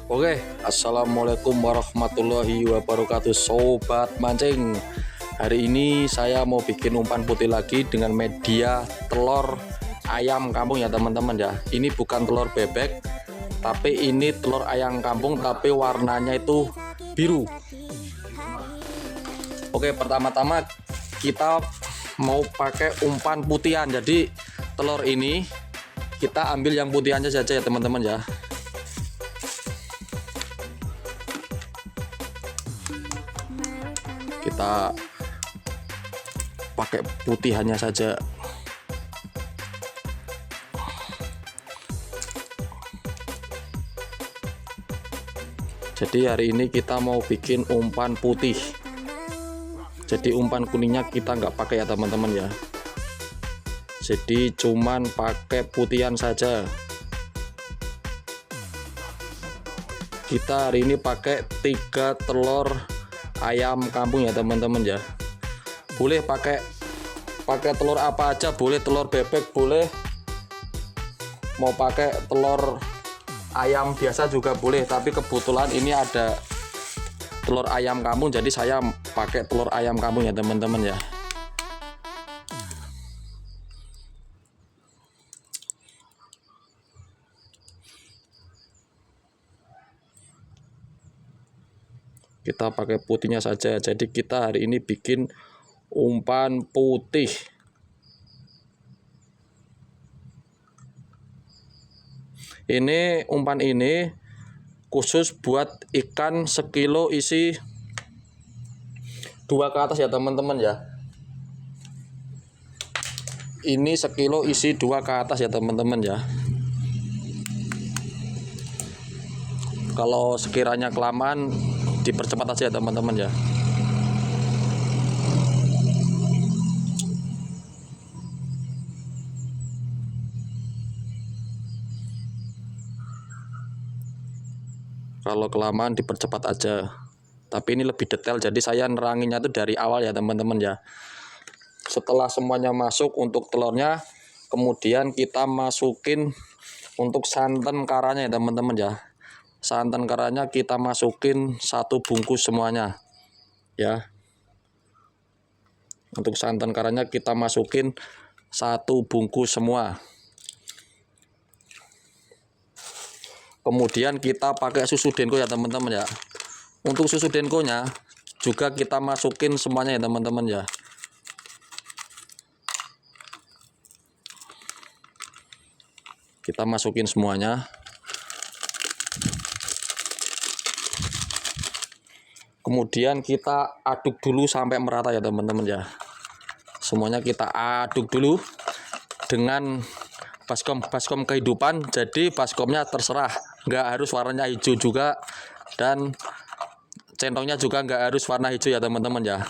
Oke, assalamualaikum warahmatullahi wabarakatuh, sobat mancing. Hari ini saya mau bikin umpan putih lagi dengan media telur ayam kampung ya teman-teman ya. Ini bukan telur bebek, tapi ini telur ayam kampung, tapi warnanya itu biru. Oke, pertama-tama kita mau pakai umpan putihan. Jadi telur ini kita ambil yang putihannya saja ya teman-teman ya. Kita pakai putihannya saja. Jadi hari ini kita mau bikin umpan putih. Jadi umpan kuningnya kita nggak pakai ya teman-teman ya. Jadi cuman pakai putihan saja. Kita hari ini pakai 3 telur ayam kampung ya teman-teman ya. Boleh pakai telur apa aja, boleh telur bebek, boleh mau pakai telur ayam biasa juga boleh, tapi kebetulan ini ada telur ayam kampung, jadi saya pakai telur ayam kampung ya teman-teman ya. Kita pakai putihnya saja. Jadi kita hari ini bikin umpan putih. Ini umpan ini khusus buat ikan sekilo isi 2 ke atas ya teman-teman ya. Ini sekilo isi 2 ke atas ya teman-teman ya. Kalau sekiranya kelamaan dipercepat aja ya teman-teman ya. Kalau kelamaan dipercepat aja. Tapi ini lebih detail, jadi saya neranginnya itu dari awal ya teman-teman ya. Setelah semuanya masuk untuk telurnya, kemudian kita masukin untuk santan karanya ya teman-teman ya. Santan karanya kita masukin 1 bungkus semuanya ya. Untuk santan karanya kita masukin 1 bungkus semua. Kemudian kita pakai susu denko ya teman-teman ya. Untuk susu denkonya juga kita masukin semuanya ya teman-teman ya. Kita masukin semuanya. Kemudian kita aduk dulu sampai merata ya teman-teman ya. Semuanya kita aduk dulu dengan baskom kehidupan. Jadi baskomnya terserah, nggak harus warnanya hijau juga, dan centongnya juga nggak harus warna hijau ya teman-teman ya.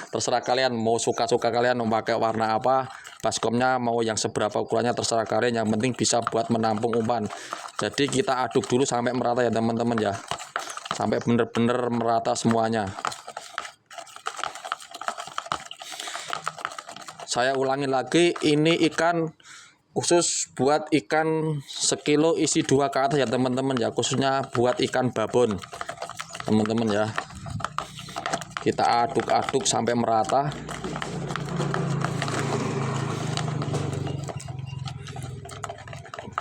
Terserah kalian mau suka-suka kalian mau pakai warna apa, baskomnya mau yang seberapa ukurannya terserah kalian, yang penting bisa buat menampung umpan. Jadi kita aduk dulu sampai merata ya teman-teman ya, sampai bener-bener merata semuanya. Saya ulangi lagi, ini ikan khusus buat ikan sekilo isi 2 ke atas ya teman-teman ya, khususnya buat ikan babon teman-teman ya. Kita aduk-aduk sampai merata.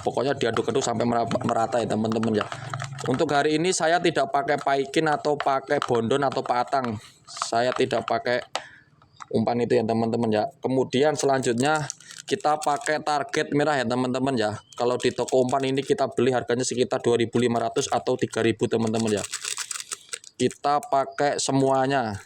Pokoknya diaduk-aduk sampai merata ya teman-teman ya. Untuk hari ini saya tidak pakai paikin atau pakai bondon atau patang. Saya tidak pakai umpan itu ya teman-teman ya. Kemudian selanjutnya kita pakai target merah ya teman-teman ya. Kalau di toko umpan ini kita beli harganya sekitar 2.500 atau 3.000 teman-teman ya. Kita pakai semuanya.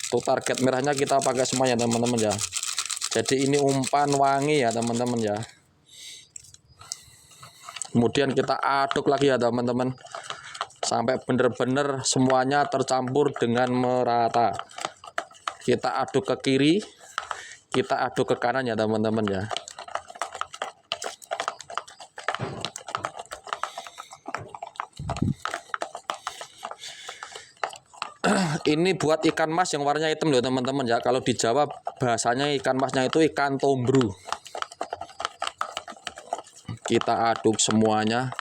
Untuk target merahnya kita pakai semuanya teman-teman ya. Jadi ini umpan wangi ya teman-teman ya. Kemudian kita aduk lagi ya teman-teman, sampai bener-bener semuanya tercampur dengan merata. Kita aduk ke kiri, kita aduk ke kanan ya teman-teman ya. Ini buat ikan mas yang warnanya hitam loh teman-teman ya. Kalau di Jawa bahasanya ikan masnya itu ikan tombru. Kita aduk semuanya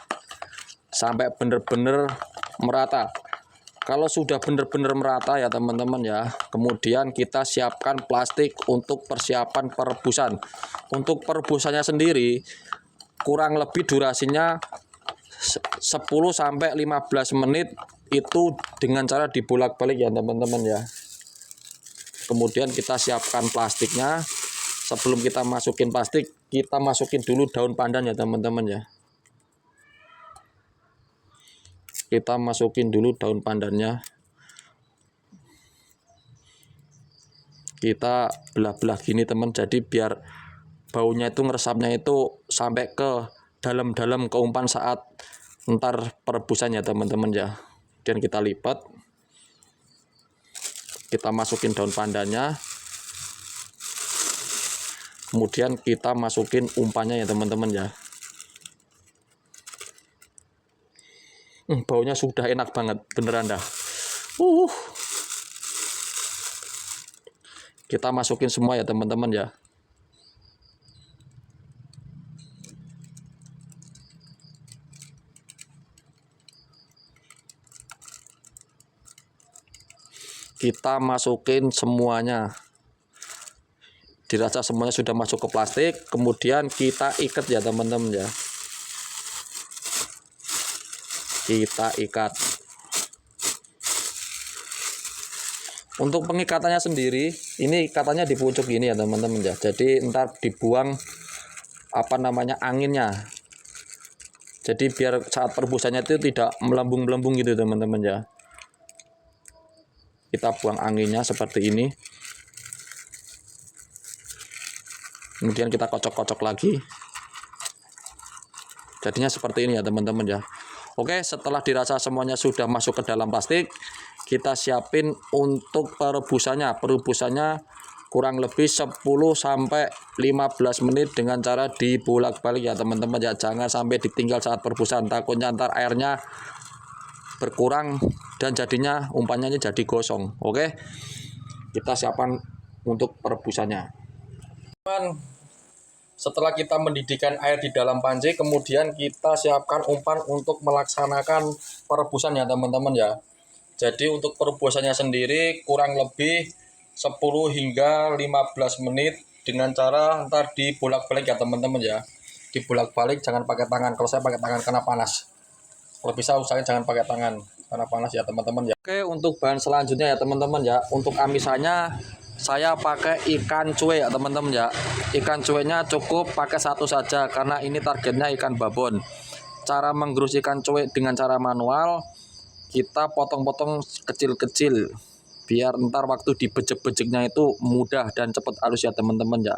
sampai benar-benar merata. Kalau sudah benar-benar merata ya teman-teman ya, kemudian kita siapkan plastik untuk persiapan perebusan. Untuk perebusannya sendiri kurang lebih durasinya 10 sampai 15 menit itu dengan cara dibolak-balik ya teman-teman ya. Kemudian kita siapkan plastiknya. Sebelum kita masukin plastik, kita masukin dulu daun pandan ya teman-teman ya. Kita masukin dulu daun pandannya. Kita belah-belah gini teman, jadi biar baunya itu ngeresapnya itu sampai ke dalam-dalam ke umpan saat ntar perebusan ya teman-teman ya. Kemudian kita lipat, kita masukin daun pandannya, kemudian kita masukin umpannya ya teman-teman ya. Baunya sudah enak banget beneran dah. Kita masukin semua ya teman-teman ya. Kita masukin semuanya. Dirasa semuanya sudah masuk ke plastik, kemudian kita ikat ya teman-teman ya. Kita ikat. Untuk pengikatannya sendiri, ini ikatannya di pucuk gini ya teman-teman ya. Jadi ntar dibuang anginnya. Jadi biar saat perebusannya itu tidak melambung-melambung gitu teman-teman ya. Kita buang anginnya seperti ini. Kemudian kita kocok-kocok lagi. Jadinya seperti ini ya teman-teman ya. Oke, setelah dirasa semuanya sudah masuk ke dalam plastik, kita siapin untuk perebusannya. Perebusannya kurang lebih 10 sampai 15 menit dengan cara dibolak-balik ya teman-teman ya. Jangan sampai ditinggal saat perebusan, takutnya ntar airnya berkurang dan jadinya umpannya ini jadi gosong. Oke, kita siapkan untuk perebusannya. Setelah kita mendidihkan air di dalam panci, kemudian kita siapkan umpan untuk melaksanakan perebusan ya teman-teman ya. Jadi untuk perebusannya sendiri kurang lebih 10 hingga 15 menit dengan cara ntar dibolak-balik ya teman-teman ya. Dibolak-balik, jangan pakai tangan. Kalau saya pakai tangan karena panas. Kalau bisa usahain jangan pakai tangan karena panas ya teman-teman ya. Oke, untuk bahan selanjutnya ya teman-teman ya. Untuk amisannya saya pakai ikan cuek ya teman-teman ya. Ikan cueknya cukup pakai satu saja karena ini targetnya ikan babon. Cara menggerus ikan cuek dengan cara manual, kita potong-potong kecil-kecil biar ntar waktu dibejek-bejeknya itu mudah dan cepat halus ya teman-teman ya.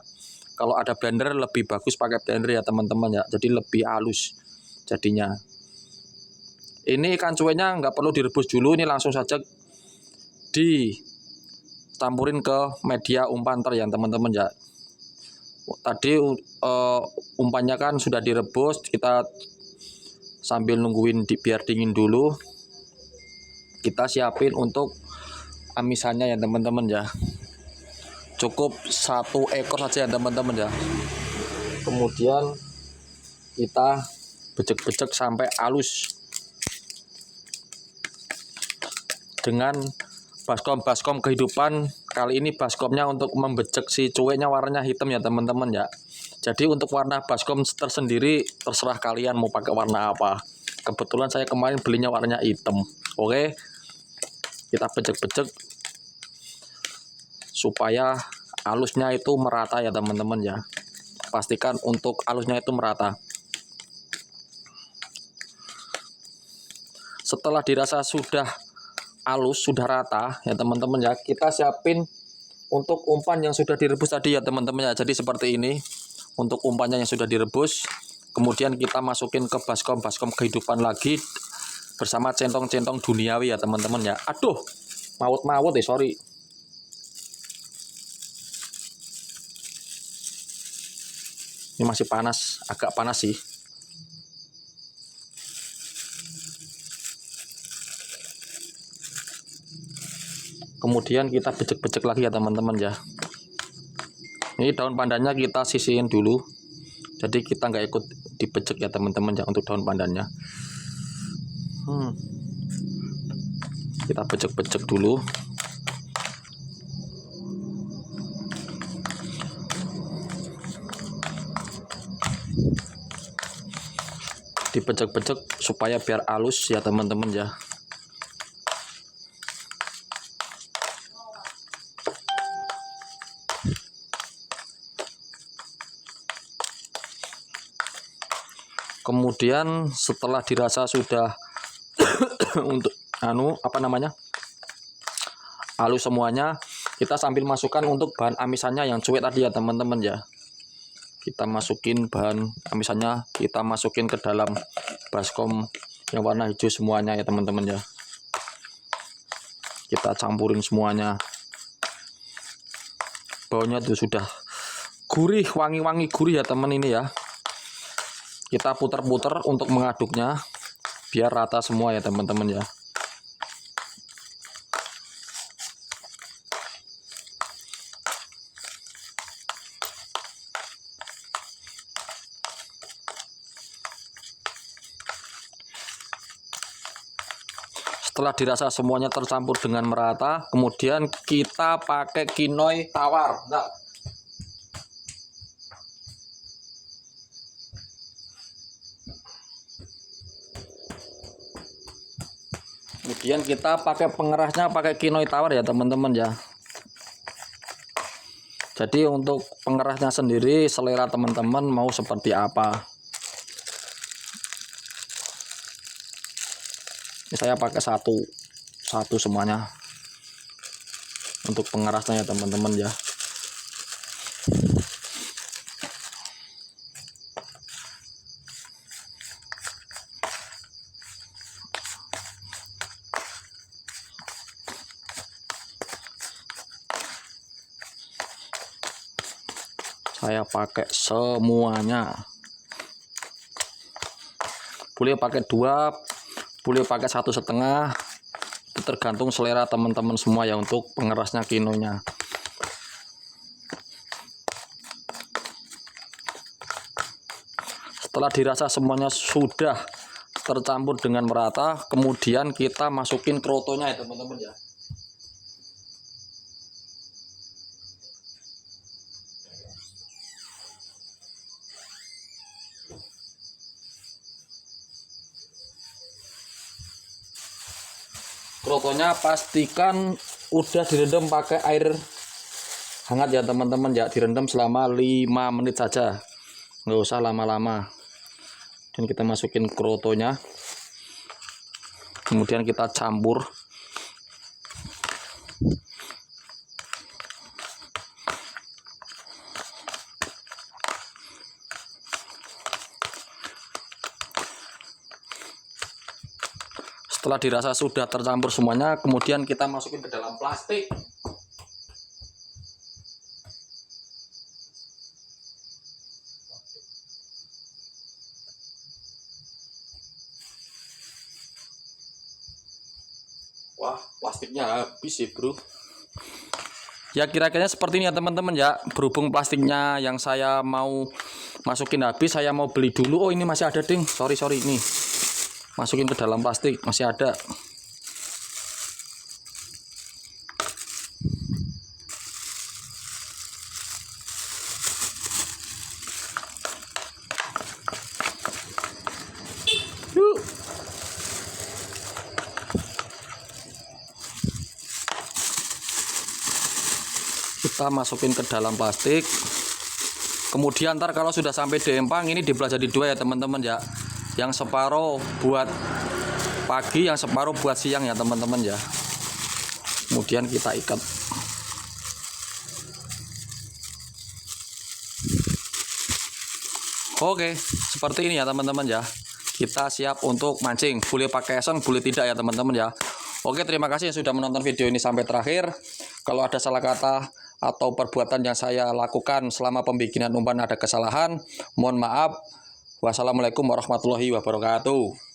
Kalau ada blender lebih bagus pakai blender ya teman-teman ya, jadi lebih halus jadinya. Ini ikan cueknya nggak perlu direbus dulu, ini langsung saja campurin ke media umpan ya teman-teman ya. Tadi umpannya kan sudah direbus, kita sambil nungguin biar dingin dulu, kita siapin untuk amisannya ya teman-teman ya. Cukup 1 ekor saja ya teman-teman ya. Kemudian kita bejek-bejek sampai halus dengan baskom kehidupan. Kali ini baskomnya untuk membejek si cueknya warnanya hitam ya teman-teman ya. Jadi untuk warna baskom tersendiri terserah kalian mau pakai warna apa. Kebetulan saya kemarin belinya warnanya hitam. Oke, kita bejek-bejek supaya halusnya itu merata ya teman-teman ya. Pastikan untuk halusnya itu merata. Setelah dirasa sudah halus, sudah rata ya teman-teman ya, kita siapin untuk umpan yang sudah direbus tadi ya teman-teman ya. Jadi seperti ini untuk umpannya yang sudah direbus, kemudian kita masukin ke baskom kehidupan lagi bersama centong-centong duniawi ya teman-teman ya. Aduh, maut ya, sorry. Ini masih panas, agak panas sih. Kemudian kita bejek-bejek lagi ya teman-teman ya. Ini daun pandannya kita sisihin dulu, jadi kita nggak ikut dibejek ya teman-teman ya untuk daun pandannya. Kita bejek-bejek dulu. Dibejek-bejek supaya biar halus ya teman-teman ya. Kemudian setelah dirasa sudah untuk halus semuanya, kita sambil masukkan untuk bahan amisannya yang cuek tadi ya teman-teman ya. Kita masukin bahan amisannya, kita masukin ke dalam baskom yang warna hijau semuanya ya teman-teman ya. Kita campurin semuanya. Baunya tuh sudah gurih, wangi-wangi gurih ya teman ini ya. Kita putar-putar untuk mengaduknya biar rata semua ya teman-teman ya. Setelah dirasa semuanya tercampur dengan merata, kemudian kita pakai kinoy tawar. Nah, kemudian kita pakai pengerasnya pakai kinoy tawar ya teman-teman ya. Jadi untuk pengerasnya sendiri selera teman-teman mau seperti apa. Ini saya pakai satu semuanya untuk pengerasnya ya teman-teman ya. Saya pakai semuanya. Boleh pakai 2, boleh pakai 1,5. Itu tergantung selera teman-teman semua ya untuk pengerasnya kinonya. Setelah dirasa semuanya sudah tercampur dengan merata, kemudian kita masukin krotonya ya teman-teman ya. Krotonya pastikan udah direndam pakai air hangat ya teman-teman ya, direndam selama 5 menit saja, nggak usah lama-lama. Dan kita masukin krotonya, kemudian kita campur. Setelah dirasa sudah tercampur semuanya, kemudian kita masukin ke dalam plastik. Wah, plastiknya habis sih bro. Ya kira-kira seperti ini ya teman-teman ya. Berhubung plastiknya yang saya mau masukin habis, saya mau beli dulu. Oh ini masih ada ding, sorry ini. Masukin ke dalam plastik, masih ada. Kita masukin ke dalam plastik. Kemudian ntar kalau sudah sampai di empang, ini dibelah jadi 2 ya teman-teman ya. Yang separuh buat pagi, yang separuh buat siang ya teman-teman ya. Kemudian kita ikat. Oke, seperti ini ya teman-teman ya. Kita siap untuk mancing. Boleh pakai esen, boleh tidak ya teman-teman ya. Oke, terima kasih yang sudah menonton video ini sampai terakhir. Kalau ada salah kata atau perbuatan yang saya lakukan selama pembikinan umpan ada kesalahan, mohon maaf. Wassalamualaikum warahmatullahi wabarakatuh.